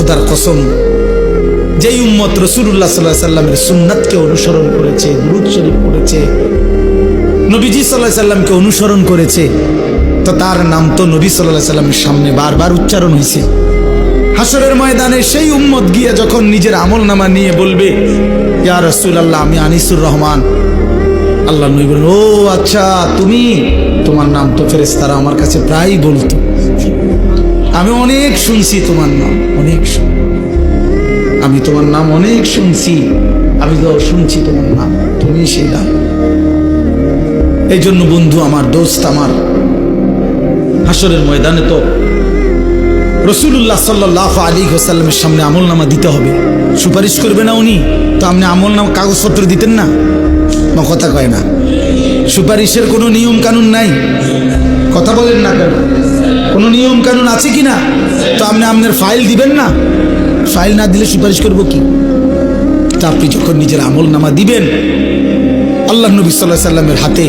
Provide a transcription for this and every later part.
খোদার কসম, যেই উম্মত রাসূলুল্লাহ সাল্লাল্লাহু আলাইহি সাল্লামের সুন্নাতকে অনুসরণ করেছে, দুরূদ শরীফ পড়েছে, নবীজি সাল্লাল্লাহু আলাইহি সাল্লামকে অনুসরণ করেছে, তো তার নাম তো নবী সাল্লাল্লাহু আলাইহি সাল্লামের সামনে বারবার উচ্চারণ হয়েছে। হাসরের ময়দানে সেই উম্মত গিয়ে যখন নিজের আমলনামা নিয়ে বলবে, ইয়া রাসূলুল্লাহ, আমি আনিসুর রহমান, আল্লাহ নবী বলেন, ও আচ্ছা তুমি, তোমার নাম তো ফেরেশতারা আমার কাছে প্রায়ই বলতো, আমি অনেক শুনছি তোমার নাম, আমি তোমার নাম অনেক শুনছি, আমি তো শুনছি তোমার নাম, তুমি সেই নাম। এই জন্য বন্ধু আমার, দোস্ত আমার, হাসরের ময়দানে তো রাসূলুল্লাহ সাল্লাল্লাহু আলাইহি ওয়াসাল্লামের সামনে আমলনামা দিতে হবে। সুপারিশ করবে না উনি, তো আপনি আমলনামা কাগজপত্র দিতেন না? কথা কয় না, সুপারিশের কোনো নিয়ম কানুন নাই, কথা বলেন না কেন? কোনো নিয়ম কানুন আছে কি না? তো আপনি আপনার ফাইল দিবেন না? ফাইল না দিলে সুপারিশ করবো কি? তা আপনি যখন নিজের আমলনামা দিবেন, আল্লাহ নবী সাল্লাল্লাহু আলাইহি সাল্লামের হাতে,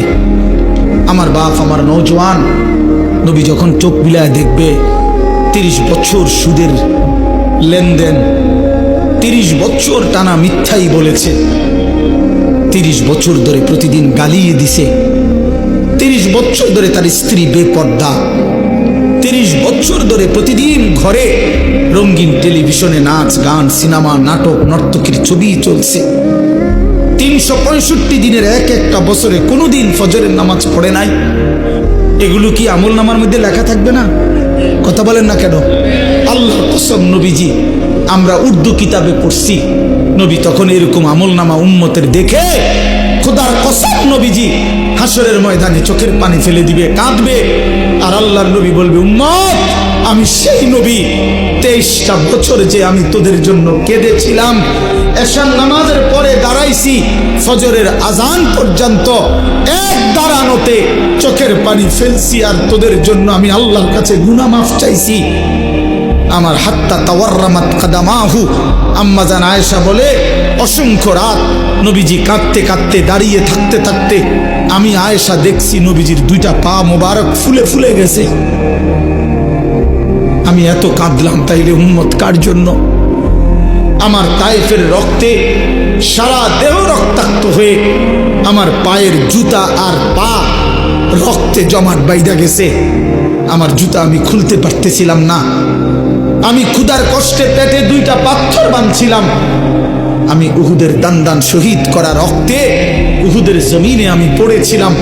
আমার বাপ, আমার নওজোয়ান নবী যখন চোখ বিলায় দেখবে 30 বছর সুদের লেনদেন, 30 বছর টানা মিথ্যাই বলেছে, 30 বছর ধরে প্রতিদিন গালিয়ে দিছে, 30 বছর ধরে তার স্ত্রী বেপর্দা, 30 বছর ধরে প্রতিদিন ঘরে রঙিন টেলিভিশনে নাচ গান, সিনেমা, নাটক, নর্তকীর ছবি চলছে, 365 দিনের এক একটা বছরে কোনোদিন ফজরের নামাজ পড়ে নাই। এগুলো কি আমল নামার মধ্যে লেখা থাকবে না? কথা বলেন না কেন? আল্লাহর কসম, নবীজি, আমরা উর্দু কিতাবে পড়ছি, নবী তখন এরকম আমল নামা উম্মতের দেখে খোদার কসম নবীজি হাসরের ময়দানে চোখের পানি ফেলে দিবে, কাঁদবে, আর আল্লাহর নবী বলবে, উম্মত, আমি সেই নবী, 23টা বছর যে আমি তোদের জন্য কেঁদেছিলাম, এশার নামাজের পরে দাঁড়াইছি ফজরের আজান পর্যন্ত, এক দাঁড়ানোতে চোখের পানি ফেলছি, আর তোদের জন্য আমি আল্লাহর কাছে গুনাহ মাফ চাইছি। আমার হাত্তা তাওয়াররামাত কাদামাহু, আম্মা জান আয়েশা বলে, অসংখ্য রাত নবীজি কাঁদতে কাঁদতে, দাঁড়িয়ে থাকতে থাকতে আমি আয়েশা দেখছি নবীজির 2টা পা মোবারক ফুলে ফুলে গেছে। আমি এত কাঁদলাম, তাইলে উম্মত কার জন্য? আমার তায়েফের রক্তে সারা দেহ রক্তাক্ত হয়ে আমার পায়ের জুতা আর পা রক্তে জমাট বাইধা গেছে, আমার জুতা আমি খুলতে পারতেছিলাম না, আমি ক্ষুধার কষ্টে পেটে 2টা পাথর বাঁধছিলাম, আমি উহুদের দান শহীদ করা রক্তে উহুদের জমিনে আমি পড়েছিলাম,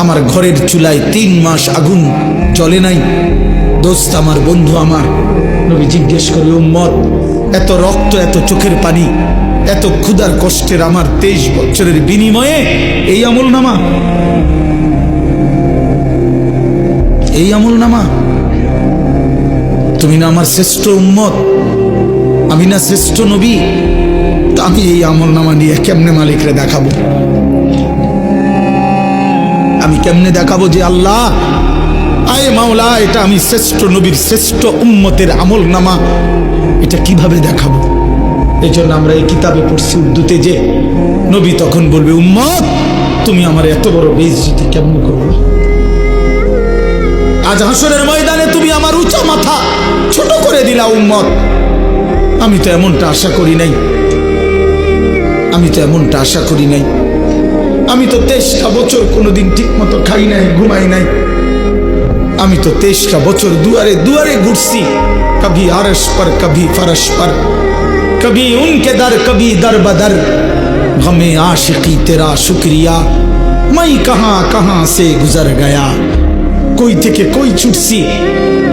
আমার ঘরের চুলায় 3 মাস আগুন জ্বলে নাই। দোস্ত আমার, বন্ধু আমার, নবী জিজ্ঞেস করে, উম্মত, এত রক্ত, এত চোখের পানি, এত ক্ষুধার কষ্টের আমার 23 বছরের বিনিময়ে এই আমলনামা, এই আমলনামা? তুমি না আমার শ্রেষ্ঠ উম্মত, আমি না শ্রেষ্ঠ নবী? তা আমি এই আমলনামা নিয়ে কেমনে মালিকরে দেখাবো? আমি কেমনে দেখাবো যে আল্লাহ, আয় মাওলা, এটা আমি শ্রেষ্ঠ নবীর শ্রেষ্ঠ উম্মতের আমলনামা, এটা কিভাবে দেখাবো? এই জন্য আমরা এই কিতাবে পড়ছি উর্দুতে, যে নবী তখন বলবে, উম্মত, তুমি আমার এত বড় বেইজ্জতি কেমন করবে? আজ হাসরের ময়দানে তুমি আমার উঁচা মাথা ছোট করে দিলা উম্মত। আমি তো এমনটা আশা করি নাই, আমি তো এমনটা আশা করি নাই। আমি তো 23টা বছর কোনোদিন ঠিক মতো খাই নাই, ঘুমাই নাই। আমি তো 23টা বছর দুয়ারে দুয়ারে ঘুরছি, কभी আরশ पर कभी फरश पर, कभी उनके दर कभी दर बदर, गमे आशिकी तेरा शुक्रिया, मैं कहां कहां से गुजर गया। কই থেকে কই ছুটছি,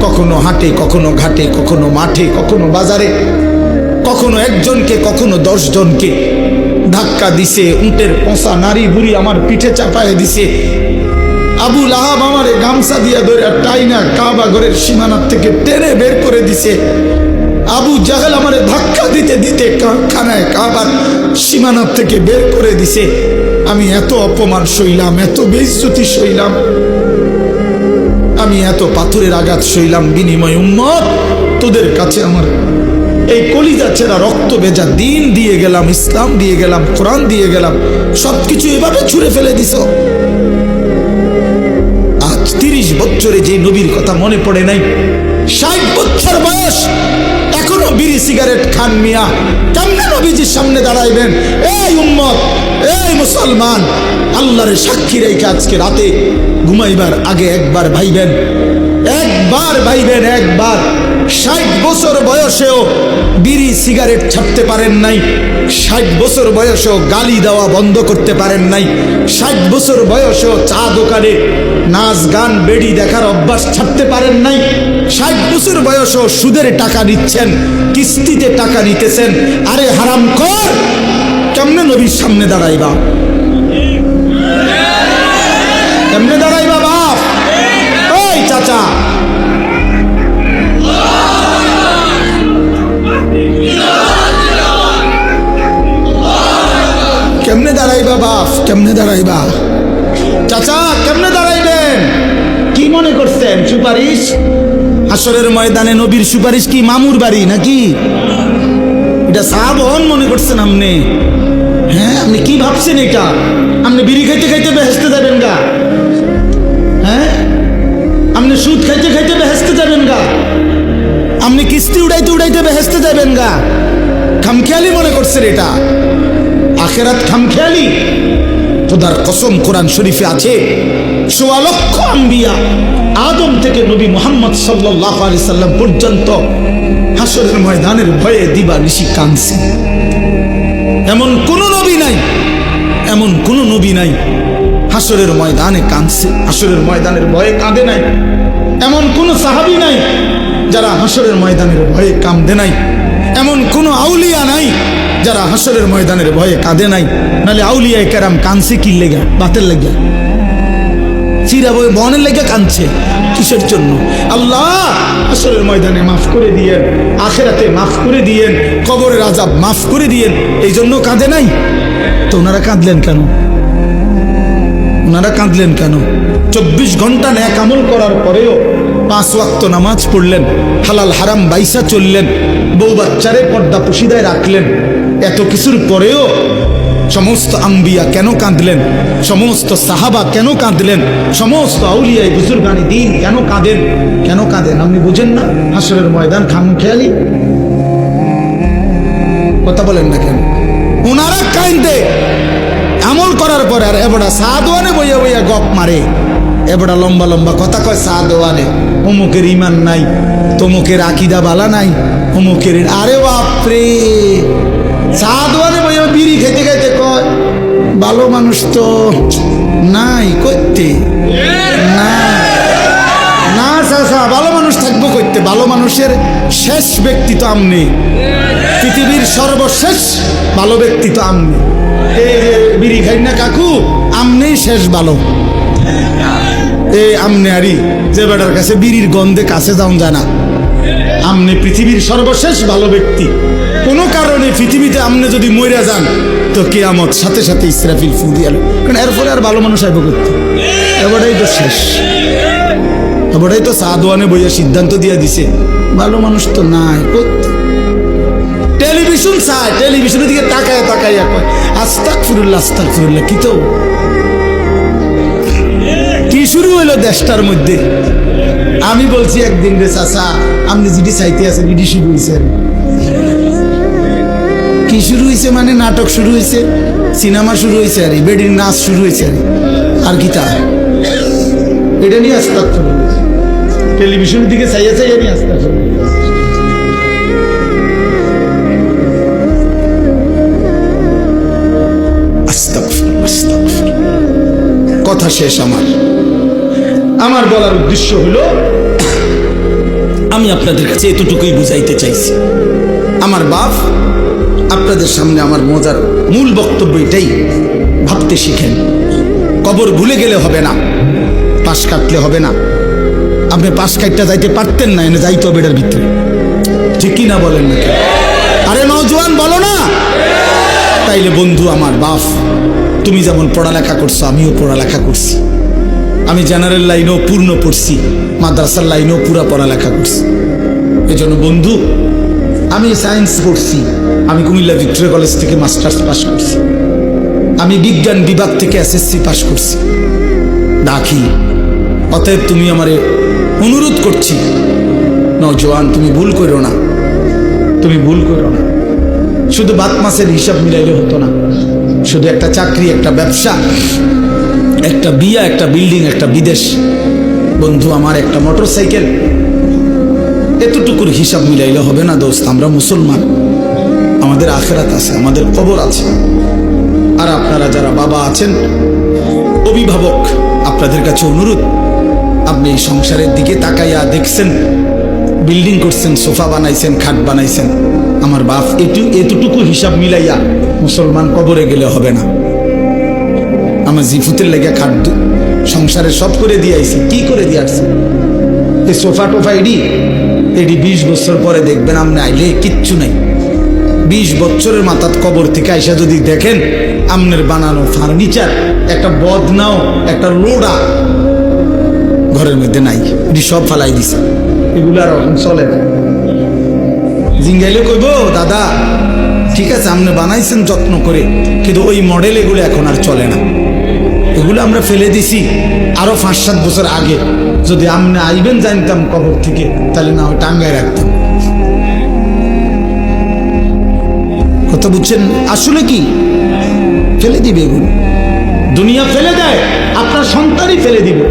কখনো হাটে, কখনো ঘাটে, কখনো মাঠে, কখনো বাজারে, কখনো একজনকে, কখনো 10 জনকে ধাক্কা দিছে, উটের পোঁছা নারী বুড়ি আমার পিঠে চাপায় দিছে, আবু লাহাব আমারে গামছা দিয়া ধরে টাইনা কাবা ঘরের সীমানার থেকে টেনে বের করে দিছে, আবু জাহেল আমারে ধাক্কা দিতে দিতে খানায় কাবার সীমানার থেকে বের করে দিছে। আমি এত অপমান সইলাম, এত বেইজ্জতি সইলাম, আমি এত পাথরের আঘাত সইলাম, বিনিময় উম্মত তোদের কাছে আমার এই কলিজা ছেঁড়া রক্ত ভেজা দিন দিয়ে গেলাম, ইসলাম দিয়ে গেলাম, কোরআন দিয়ে গেলাম, সবকিছু এভাবে ছুঁড়ে ফেলে দিছ। আজ 30 বছরে যে নবীর কথা মনে পড়ে নাই, 60 বছর বয়স সিগারেট খান মিয়া, কেমনে নবীজির সামনে দাঁড়াইবেন? এই উম্মত, এই মুসলমান, আল্লাহর সাক্ষী রেখে আজকে রাতে ঘুমাইবার আগে একবার ভাইবেন, একবার ভাইবেন, একবার। 60 বছর বয়সেও বিড়ি সিগারেট ছাড়তে পারেন নাই, 60 বছর বয়সেও গালি দেওয়া বন্ধ করতে পারেন নাই, 60 বছর বয়সেও চা দোকানে নাচ গান বেড়ি দেখার অভ্যাস ছাড়তে পারেন নাই, 60 বছর বয়সেও সুদের টাকা নিচ্ছেন, কিস্তিতে টাকা নিতেছেন। আরে হারামখোর, কেমনে নবীর সামনে দাঁড়াইবা? কেমনে দাঁড়াইবা বাপ? ওই চাচা, কেমনে দাঁড়াইবা বাপ? কেমনে দাঁড়াইবা? চাচা কেমনে দাঁড়াইবেন? কি মনে করছেন সুপারিশ? হাসরের ময়দানে নবীর সুপারিশ কি মামুর বাড়ি নাকি? এটা সাহাবন মনে করছেন আপনি? হ্যাঁ, আপনি কি ভাবছেন এটা? আপনি বিড়ি খাইতে খাইতে বেহেশতে যাবেন গা? হ্যাঁ, আপনি সুদ খাইতে খাইতে বেহেশতে যাবেন গা? আপনি কিস্তি উড়াইতে উড়াইতে বেহেশতে যাবেন গা? খামখেয়ালি মনে করছেন এটা? আখেরাত খামখেয়ালি? খোদার কসম, কোরআন শরীফে আছে ১৬ লক্ষ আম্বিয়া, আদম থেকে নবী মুহাম্মদ সাল্লাল্লাহু আলাইহি সাল্লাম পর্যন্ত হাসরের ময়দানের ভয়ে দিবা নিশি কাঁদছে। এমন কোন নবী নাই, এমন কোন নবী নাই হাসরের ময়দানে কাঁদছে, হাসরের ময়দানের ভয়ে কাঁদে নাই। এমন কোন সাহাবী নাই যারা হাসরের ময়দানের ভয়ে কাঁদে নাই। এমন কোন আউলিয়া নাই যারা হাসরের ময়দানের ভয়ে কাঁদে নাই। নাহলে আউলিয়া কেরাম কাঁদছে কি লেগা? বাতের লেগা, চিরা বই বনের লেগে কাঁদছে কিসের জন্য? আল্লাহ হাসরের ময়দানে মাফ করে দিয়েন, আখেরাতে মাফ করে দিয়েন, কবরের আযাব মাফ করে দিয়েন, এই জন্য কাঁদে নাই। তো ওনারা কাঁদলেন কেন? ওনারা কাঁদলেন কেন? 24 ঘন্টা নেক আমল করার পরেও 5 ওয়াক্ত নামাজ পড়লেন, হালাল হারাম বাইসা চললেন, বউ বাচ্চারে পর্দা পুশিদায় রাখলেন। এত কিছুর পরেও সমস্ত আম্বিয়া কেন কাঁদলেন? সমস্ত সাহাবা কেন কাঁদলেন? সমস্ত আউলিয়ায়ে বুজুর্গানি দ্বীন কেন কাঁদেন? কেন কাঁদেন আপনি বুঝেন না? হাসরের ময়দান খামখেয়ালি? কথা বলেন না কেন? ওনারা কাঁদে আমল করার পরে, আর এবড়া সাদওয়ানে বইয়া বইয়া গপ মারে, এবড়া লম্বা লম্বা কথা কয় সাদওয়ানে, অমুকের ইমান নাই, তমুকের আকিদা বালা নাই, অমুকের। আরে বাপরে, সাদওয়ানে বইয়া বিড়ি খেতে খেতে কয় ভালো মানুষ তো নাই করতে না, না চাচা, ভালো মানুষ থাকবো করতে? ভালো মানুষের শেষ ব্যক্তি তো আমনি, পৃথিবীর সর্বশেষ ভালো ব্যক্তি তো আমনি। এই যে বিড়ি খাই না কাকু, আমনেই শেষ ভালো। এই আমনে আরি যে বেটার কাছে বিড়ির গন্ধে কাছে যাওয়া যায় না, আমনে পৃথিবীর সর্বশেষ ভালো ব্যক্তি। কোনো কারণে পৃথিবীতে আমনে যদি মইরা যান তো কিয়ামত সাথে সাথে ইসরাফিল ফু দিয়ে এলো, কারণ এরপরে আর ভালো মানুষ আইব করতে। এবারটাই তো শেষ, এবারটাই তো সাদওয়ানে বইয়া সিদ্ধান্ত দিয়ে দিছে ভালো মানুষ তো নাই করতে। টেলিভিশন চায়, টেলিভিশনের দিকে তাকায় তাকাইয়া কয় আস্তাগফিরুল্লাহ আস্তাগফিরুল্লাহ। কি তো কি শুরু হইলো দেশটার মধ্যে? আমি বলছি একদিন, রে চাচা আপনি যেটি চাইতে আছেন এটি শুরু হয়েছে। কি শুরু হয়েছে মানে? নাটক শুরু হয়েছে, সিনেমা শুরু হয়েছে, আর বেডির নাচ শুরু হয়েছে, আর কি তা এটা নিয়ে আস্তাগফিরুল্লাহ। টেলিভিশনের দিকে চাইয়া চাইয়া নিয়ে আস্তাগফিরুল্লাহ। কথা শেষ। আমার বলার উদ্দেশ্য হলো, আমি আপনাদের কাছে এতটুকুই বুঝাইতে চাইছি। আমার বাপ আপনাদের সামনে আমার মজার মূল বক্তব্য এটাই, ভাবতে শিখেন। কবর ভুলে গেলে হবে না, পাশ কাটলে হবে না। আপনি পাশ কাটতে যাইতে পারতেন না, এনে যাইতে হবে এটার ভিতরে, ঠিক কি না বলেন না? আরে নওজোয়ান বলো না? তাইলে বন্ধু আমার বাপ, তুমি যেমন পড়ালেখা করছো আমিও পড়ালেখা করছি। আমি জেনারেল লাইনেও পূর্ণ পড়ছি, মাদ্রাসার লাইনেও পুরা পড়ালেখা করছি। এই জন্য বন্ধু, আমি সায়েন্স পড়ছি, আমি কুমিল্লা ভিক্টোরিয়া কলেজ থেকে মাস্টার্স পাস করছি, আমি বিজ্ঞান বিভাগ থেকে এসএসসি পাস করছি। দাখি, অতএব তুমি আমারে অনুরোধ করছি, নওজোয়ান তুমি ভুল করো না, তুমি ভুল করো না। শুধু ভাত মাছের হিসাব মিলাইলে হতো না, শুধু একটা চাকরি, একটা ব্যবসা, একটা বিয়া, একটা বিল্ডিং, একটা বিদেশ, বন্ধু আমার একটা মোটরসাইকেল, এতটুকুর হিসাব মিলাইলে হবে না দোস্ত। আমরা মুসলমান, আমাদের আখেরাত আছে, আমাদের কবর আছে। আর আপনারা যারা বাবা আছেন, অভিভাবক, আপনাদের কাছে অনুরোধ, আপনি এই সংসারের দিকে তাকাইয়া দেখছেন, বিল্ডিং করছেন, সোফা বানাইছেন, খাট বানাইছেন, আমার বাপ এতটুকু হিসাব মিলাইয়া মুসলমান কবরে গেলে হবে না। আমার জিফুতের লেগে খাট সংসারে সব করে দিয়ে আইছি, কি করে দিয়ে আসছি, এই সোফা টোফা এডি 20 বছর পরে দেখবেন আপনি আইলে কিচ্ছু নাই। 20 বছরের মাথাত কবর থেকে আইসা যদি দেখেন আমনের বানানো ফার্নিচার, একটা বদনাও, একটা লোডা ঘরের মধ্যে নাই, এটি সব ফালাই দিছে, এগুলো আর এখন চলে না। জিঙ্গাইলে কইব দাদা ঠিক আছে আপনি বানাইছেন যত্ন করে, কিন্তু ওই মডেল এগুলো এখন আর চলে না, এগুলো আমরা ফেলে দিছি আরো 5-7 বছর আগে। যদি আপনি আইবেন জানতাম কবর থেকে, তাহলে না হয় টাঙ্গায় রাখতাম। কথা বুঝছেন? আসলে কি ফেলে দিবে এগুলো, দুনিয়া ফেলে দেয়, আপনার সন্তানই ফেলে দিবে,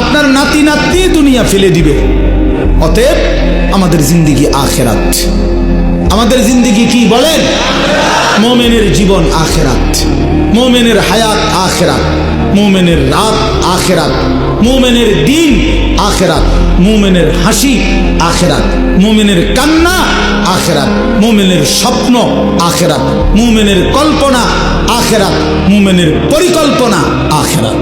আপনার নাতি নাতনি দুনিয়া ফেলে দিবে। অতএব আমাদের জিন্দেগি আখেরাত, আমাদের জিন্দেগি কি বলেন? মোমেনের জীবন আখেরাত, মোমেনের হায়াত আখেরাত, মোমেনের রাত আখেরাত, মোমেনের দিন আখেরাত, মোমেনের হাসি আখেরাত, মোমেনের কান্না আখেরাত, মোমেনের স্বপ্ন আখেরাত, মোমেনের কল্পনা আখেরাত, মোমেনের পরিকল্পনা আখেরাত।